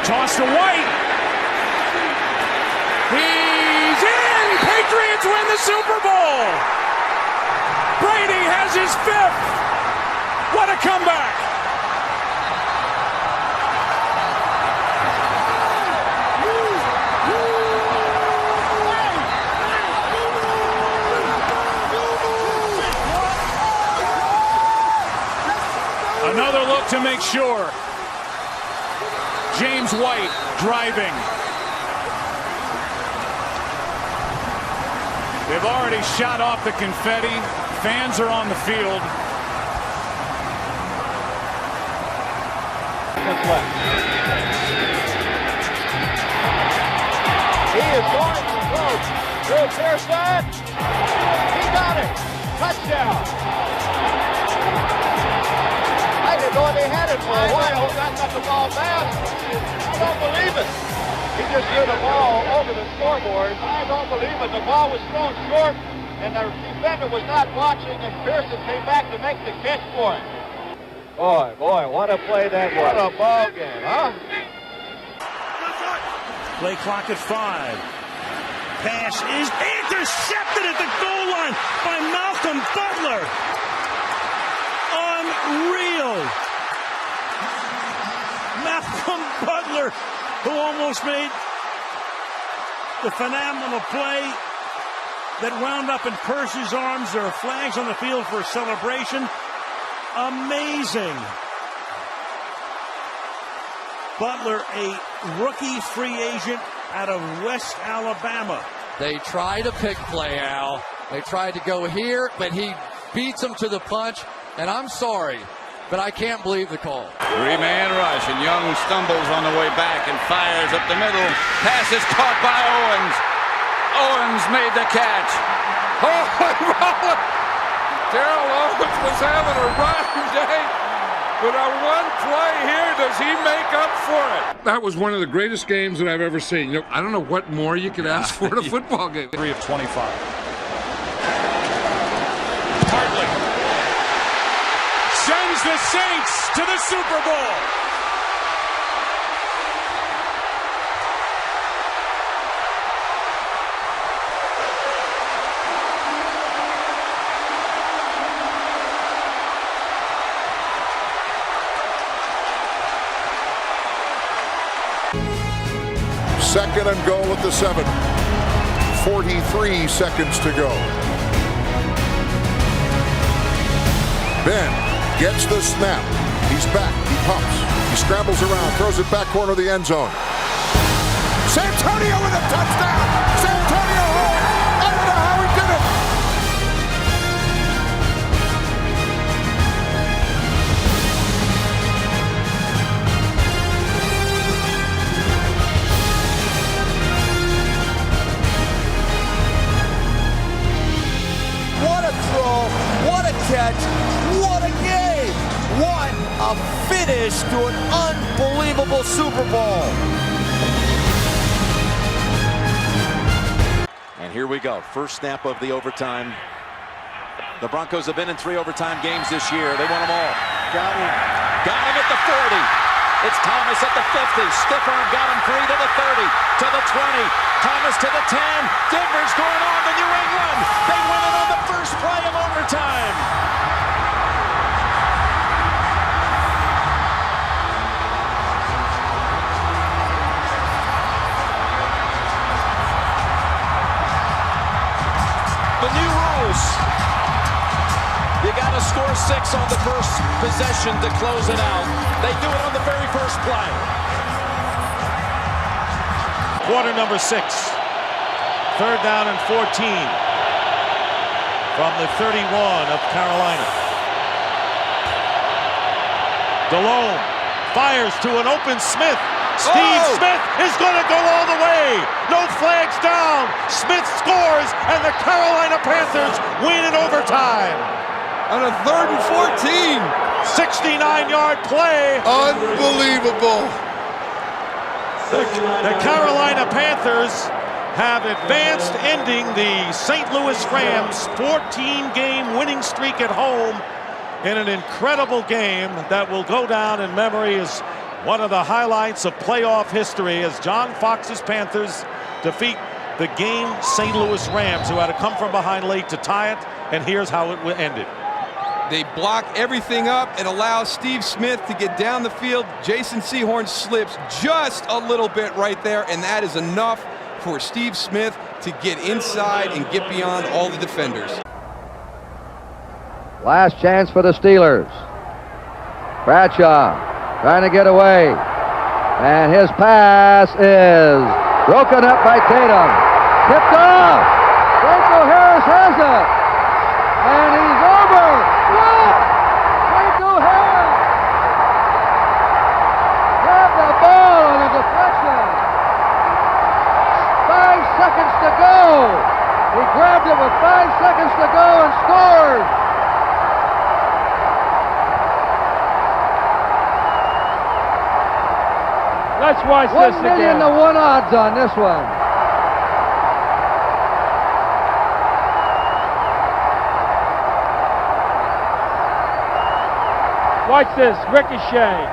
Toss to White. He's in! Patriots win the Super Bowl! Brady has his 5th! What a comeback! Another look to make sure. James White driving. They've already shot off the confetti. Fans are on the field. He is going to throw. Drew Pearson. He got it. Touchdown. I didn't know they had it for a while. Got the ball back. I don't believe it. He just threw the ball over the scoreboard. I don't believe it. The ball was thrown short, and the defender was not watching, and Pearson came back to make the catch for him. Boy, what a play that was. What a ball game, huh? Play clock at 5. Pass is intercepted at the goal line by Malcolm Butler. Unreal. Malcolm Butler, who almost made the phenomenal play that wound up in Percy's arms. There are flags on the field for a celebration. Amazing. Butler, a rookie free agent out of West Alabama. They tried a pick play, Al. They tried to go here, but he beats them to the punch. And I'm sorry, but I can't believe the call. 3-man rush, and Young stumbles on the way back and fires up the middle. Pass is caught by Owens. Owens made the catch. Oh, Terrell Owens was having a rotten day, but on one play here, does he make up for it? That was one of the greatest games that I've ever seen. You know, I don't know what more you could ask for in a football game. 3 of 25. Sends the Saints to the Super Bowl. Second and goal at the 7. 43 seconds to go. Ben gets the snap. He's back. He pumps. He scrambles around. Throws it back corner of the end zone. Santonio with a touchdown. Santonio home. I don't know how he did it. What a throw. What a catch. What a game. What a finish to an unbelievable Super Bowl. And here we go. First snap of the overtime. The Broncos have been in 3 overtime games this year. They won them all. Got him at the 40. It's Thomas at the 50. Stiff arm got him 3 to the 30, to the 20. Thomas to the 10. Denver's going on to New England. They win it on the first play of overtime. The new rules. You got to score 6 on the first possession to close it out. They do it on the very first play. Quarter number 6. 3rd down and 14 from the 31 of Carolina. DeLome fires to an open Smith. Steve Smith is going to go all the way. No flags down. Smith scores, and the Carolina Panthers win in overtime. On a 3rd and 14. 69-yard play. Unbelievable. The Carolina Panthers have advanced, ending the St. Louis Rams' 14-game winning streak at home in an incredible game that will go down in memory as one of the highlights of playoff history as John Fox's Panthers defeat the game St. Louis Rams, who had to come from behind late to tie it, and here's how it ended. They block everything up and allow Steve Smith to get down the field. Jason Sehorn slips just a little bit right there, and that is enough for Steve Smith to get inside and get beyond all the defenders. Last chance for the Steelers. Bradshaw trying to get away, and his pass is broken up by Tatum. Tipped off. Franco Harris has it, and he's over. Franco Harris grabbed the ball on a deflection. 5 seconds to go. He grabbed it with 5 seconds to go and scored. Let's watch this again. 1,000,000 to 1 odds on this one. Watch this, Ricochet.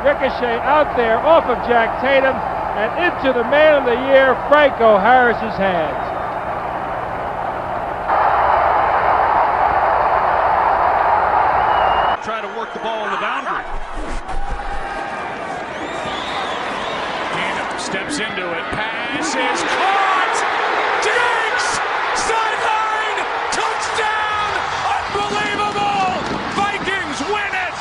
Ricochet out there off of Jack Tatum and into the man of the year, Franco Harris's hands. Try to work the ball on the boundary. Keenum steps into it. Pass is caught. Diggs! Sideline! Touchdown! Unbelievable! Vikings win it!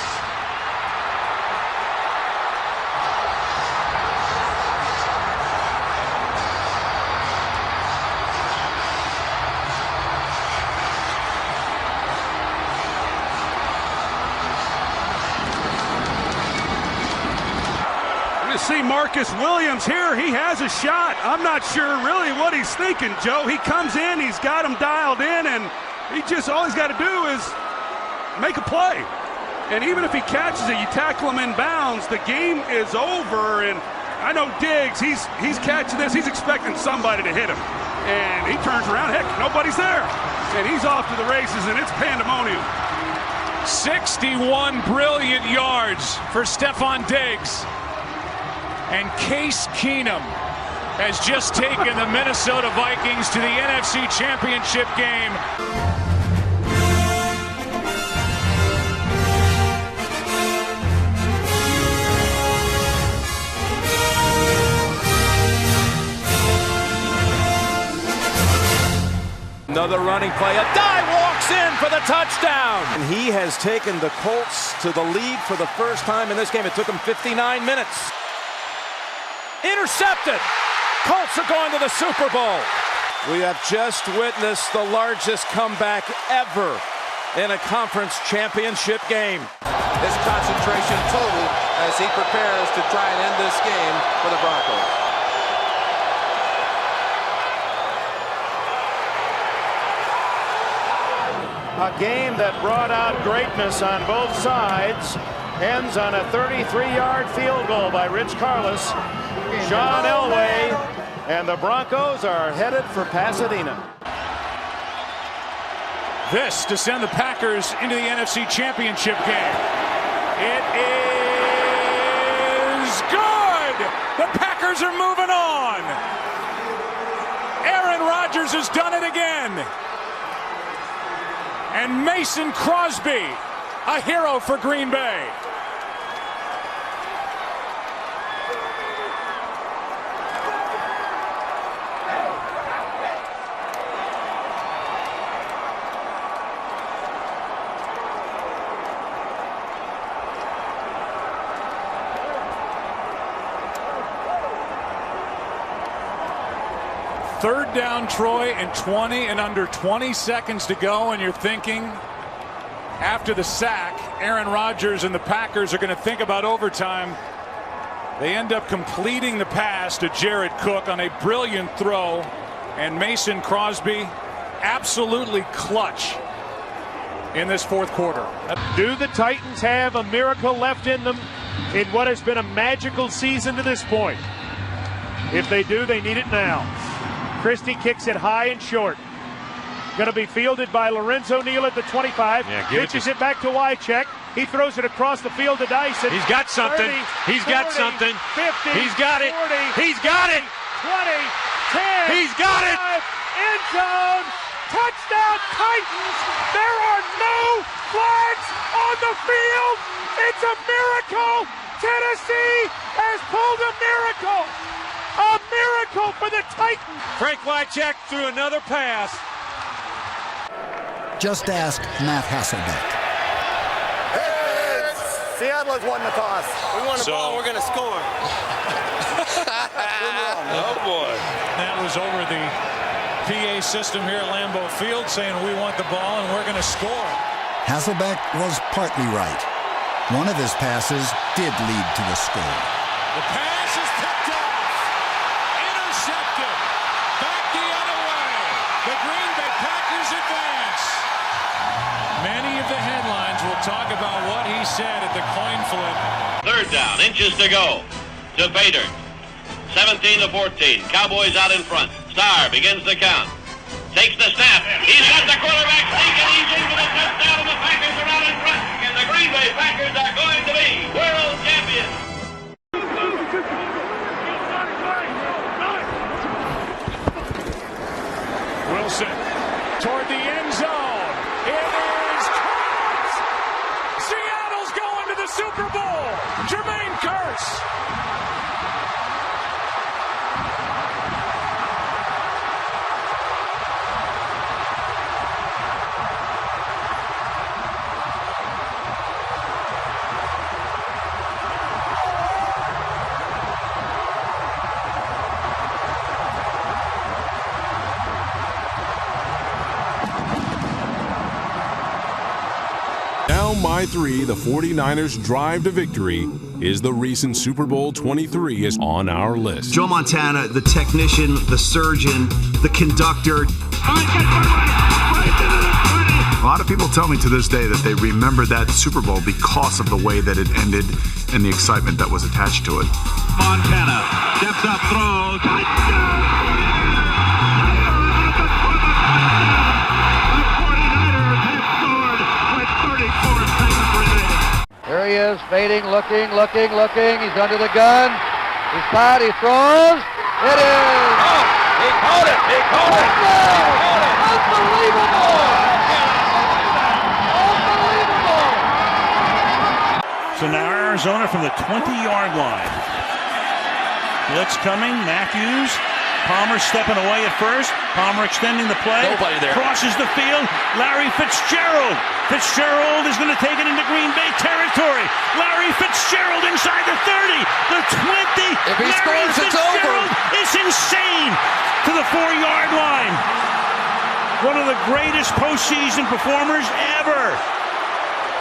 To see Marcus Williams here, he has a shot. I'm not sure really what he's thinking, Joe. He comes in, he's got him dialed in, and all he's got to do is make a play. And even if he catches it, you tackle him in bounds, the game is over. And I know Diggs, he's catching this, he's expecting somebody to hit him. And he turns around, heck, nobody's there. And he's off to the races, and it's pandemonium. 61 brilliant yards for Stephon Diggs. And Case Keenum has just taken the Minnesota Vikings to the NFC Championship game. Another running play. A dive walks in for the touchdown. And he has taken the Colts to the lead for the first time in this game. It took him 59 minutes. Intercepted. Colts are going to the Super Bowl. We have just witnessed the largest comeback ever in a conference championship game. His concentration total as he prepares to try and end this game for the Broncos. A game that brought out greatness on both sides ends on a 33-yard field goal by Rich Carlos. John Elway, and the Broncos are headed for Pasadena. This to send the Packers into the NFC Championship game. It is good! The Packers are moving on! Aaron Rodgers has done it again! And Mason Crosby, a hero for Green Bay. Third down, Troy, and 20 and under 20 seconds to go, and you're thinking after the sack, Aaron Rodgers and the Packers are going to think about overtime. They end up completing the pass to Jared Cook on a brilliant throw, and Mason Crosby absolutely clutch in this fourth quarter. Do the Titans have a miracle left in them in what has been a magical season to this point? If they do, they need it now. Christie kicks it high and short. Going to be fielded by Lorenzo Neal at the 25. Pitches it back to Wycheck. He throws it across the field to Dyson. He's got something. 30, He's 40, got something. 50. He's got it. 40, He's got it. 20, 10. He's got it. End zone. Touchdown Titans. There are no flags on the field. It's a miracle. Tennessee has pulled a miracle. A miracle for the Titans. Frank Wycheck threw another pass. Just ask Matt Hasselbeck. Hey, Seattle has won the toss. We won the ball, we're going to score. Oh, boy. That was over the PA system here at Lambeau Field saying we want the ball and we're going to score. Hasselbeck was partly right. One of his passes did lead to a score. The pass is picked off. Intercepted. Back the other way. The Green Bay Packers advance. Many of the headlines will talk about what he said at the coin flip. Third down, inches to go to Bader. 17-14. Cowboys out in front. Starr begins the count. Takes the snap. He's got the quarterback sneaking. He's in for the touchdown, and the Packers are out in front. And the Green Bay Packers are going to be world champions. Wilson toward the end zone. It is close. Seattle's going to the Super Bowl. Jermaine Kearse. Now my 3, the 49ers drive to victory, is the recent Super Bowl 23 is on our list. Joe Montana, the technician, the surgeon, the conductor. A lot of people tell me to this day that they remember that Super Bowl because of the way that it ended and the excitement that was attached to it. Montana steps up, throws. Touchdown! Here he is, fading, looking. He's under the gun. He's caught, he throws. It is! Oh, he caught it! He caught it! Unbelievable! So now Arizona from the 20-yard line. Blitz coming, Matthews. Palmer stepping away at first. Palmer extending the play. Nobody there. Crosses the field. Larry Fitzgerald. Fitzgerald is going to take it into Green Bay territory. Larry Fitzgerald inside the 30, the 20. If he Larry scores, it's over. It's insane to the 4-yard line. One of the greatest postseason performers ever.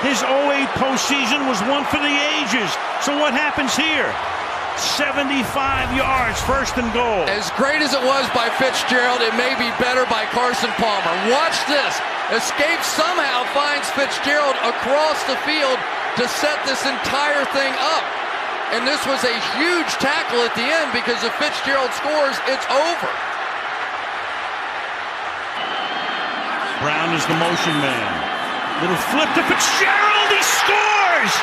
His 08 postseason was one for the ages. So what happens here? 75 yards, first and goal. As great as it was by Fitzgerald, it may be better by Carson Palmer. Watch this. Escape somehow finds Fitzgerald across the field to set this entire thing up. And this was a huge tackle at the end because if Fitzgerald scores, it's over. Brown is the motion man. Little flip to Fitzgerald. He scores!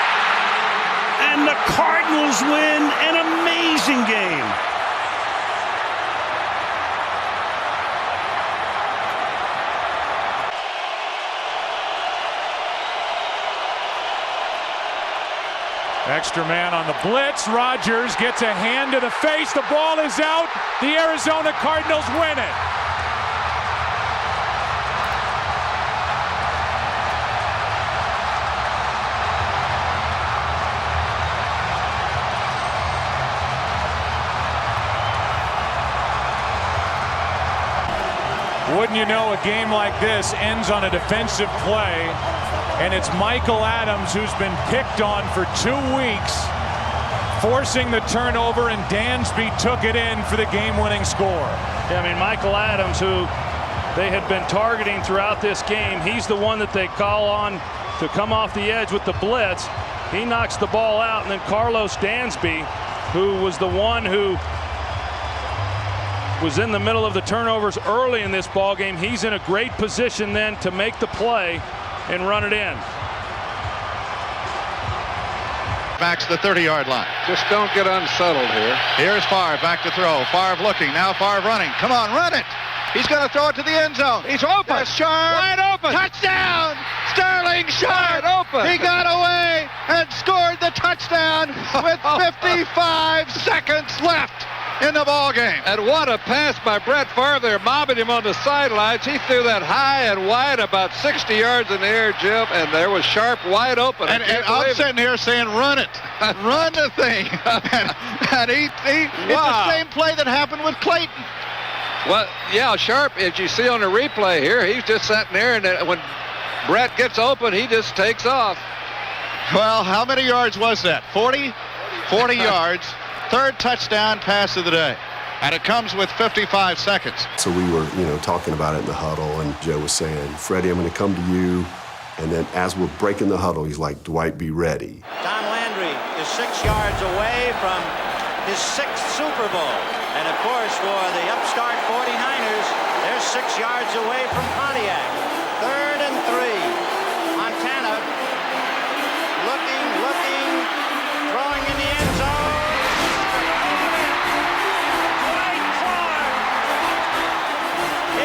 And the Cardinals win an amazing game. Extra man on the blitz. Rodgers gets a hand to the face. The ball is out. The Arizona Cardinals win it. Wouldn't you know, a game like this ends on a defensive play, and it's Michael Adams who's been picked on for 2 weeks, forcing the turnover, and Dansby took it in for the game-winning score. Yeah, I mean, Michael Adams, who they had been targeting throughout this game, he's the one that they call on to come off the edge with the blitz. He knocks the ball out, and then Carlos Dansby, who was the one who was in the middle of the turnovers early in this ball game. He's in a great position then to make the play and run it in. Back to the 30-yard line. Just don't get unsettled here. Here's Favre back to throw. Favre looking. Now Favre running. Come on, run it. He's going to throw it to the end zone. He's open. Sharpe. Wide open. Touchdown. Sterling Sharpe. Open. He got away and scored the touchdown with 55 seconds left in the ball game. And what a pass by Brett Favre. They're mobbing him on the sidelines. He threw that high and wide, about 60 yards in the air, Jim, and there was Sharpe wide open. And I'm sitting here saying, run it. Run the thing. and he it's the same play that happened with Clayton. Well, yeah, Sharpe, as you see on the replay here, he's just sitting there, and when Brett gets open, he just takes off. Well, how many yards was that? 40? 40 yards. Third touchdown pass of the day. And it comes with 55 seconds. So we were, talking about it in the huddle, and Joe was saying, Freddie, I'm going to come to you. And then as we're breaking the huddle, he's like, Dwight, be ready. Tom Landry is 6 yards away from his 6th Super Bowl. And of course, for the upstart 49ers, they're 6 yards away from Pontiac. 3rd and 3. Montana looking, throwing in the end zone.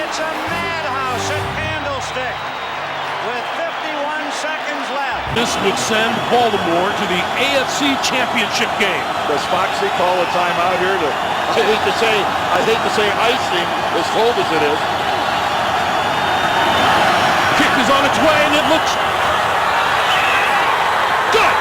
It's a madhouse at Candlestick with 51 seconds left. This would send Baltimore to the AFC Championship game. Does Foxy call a timeout here? I hate to say icing, as cold as it is. Kick is on its way, and it looks good.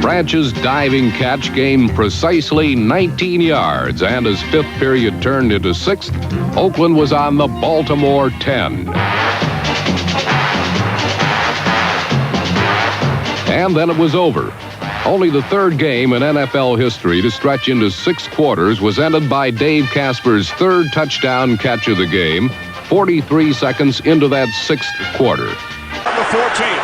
Branch's diving catch gained precisely 19 yards, and as fifth period turned into sixth, Oakland was on the Baltimore 10. And then it was over. Only the third game in NFL history to stretch into 6 quarters was ended by Dave Casper's third touchdown catch of the game, 43 seconds into that 6th quarter. Number 14.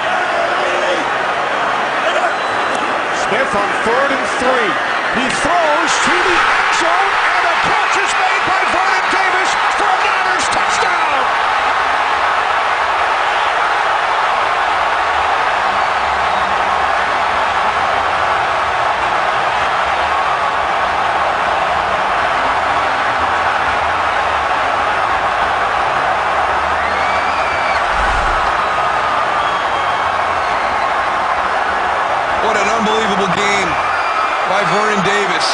Smith on 3rd and 3. He throws to the end zone, and the catch is made by Vernon Davis for a Niners touchdown. What an unbelievable game by Vernon Davis.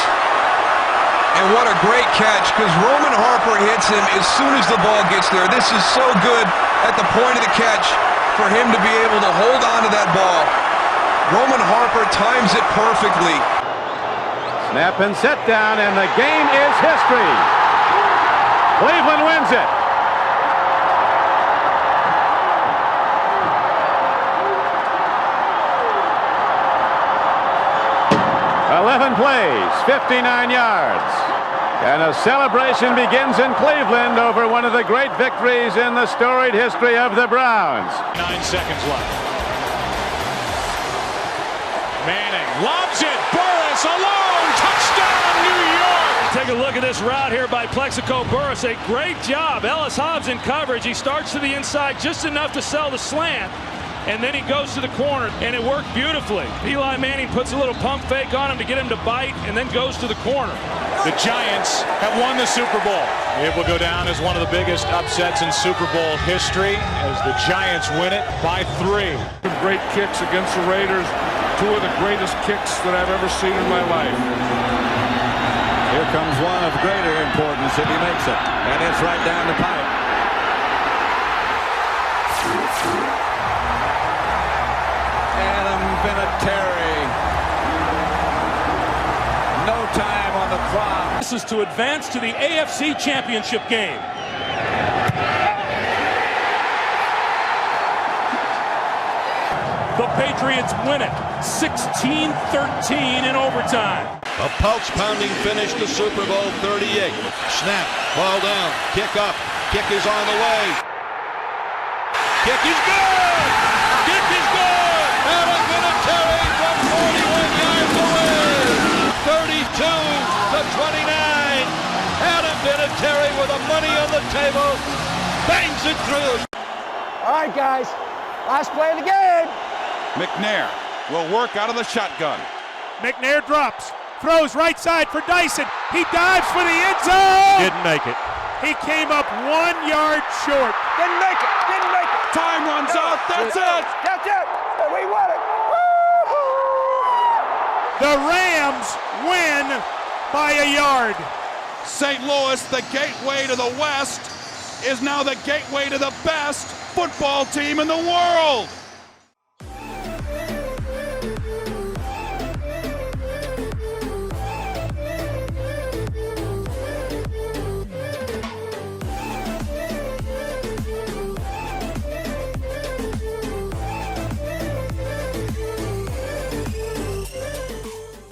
And what a great catch, because Roman Harper hits him as soon as the ball gets there. This is so good at the point of the catch for him to be able to hold on to that ball. Roman Harper times it perfectly. Snap and set down, and the game is history. Cleveland wins it. Plays 59 yards, and a celebration begins in Cleveland over one of the great victories in the storied history of the Browns. 9 seconds left. Manning lobs it. Burris alone. Touchdown, New York. Take a look at this route here by Plexico Burris. A great job. Ellis Hobbs in coverage. He starts to the inside just enough to sell the slant. And then he goes to the corner, and it worked beautifully. Eli Manning puts a little pump fake on him to get him to bite, and then goes to the corner. The Giants have won the Super Bowl. It will go down as one of the biggest upsets in Super Bowl history as the Giants win it by 3. Some great kicks against the Raiders. 2 of the greatest kicks that I've ever seen in my life. Here comes one of greater importance if he makes it. And it's right down the pipe. Vinatieri. No time on the clock. This is to advance to the AFC Championship game. The Patriots win it 16-13 in overtime. A pulse-pounding finish to Super Bowl 38. Snap, ball down, kick up, kick is on the way. Kick is good! Kick is good! Adam Vinatieri from 41 yards away! 32 to 29. Adam Vinatieri with the money on the table. Bangs it through. All right, guys. Last play of the game. McNair will work out of the shotgun. McNair drops. Throws right side for Dyson. He dives for the end zone. Didn't make it. He came up 1 yard short. Didn't make it. Didn't make it. Time runs out. That's it. That's it. And we won it. The Rams win by a yard. St. Louis, the gateway to the West, is now the gateway to the best football team in the world.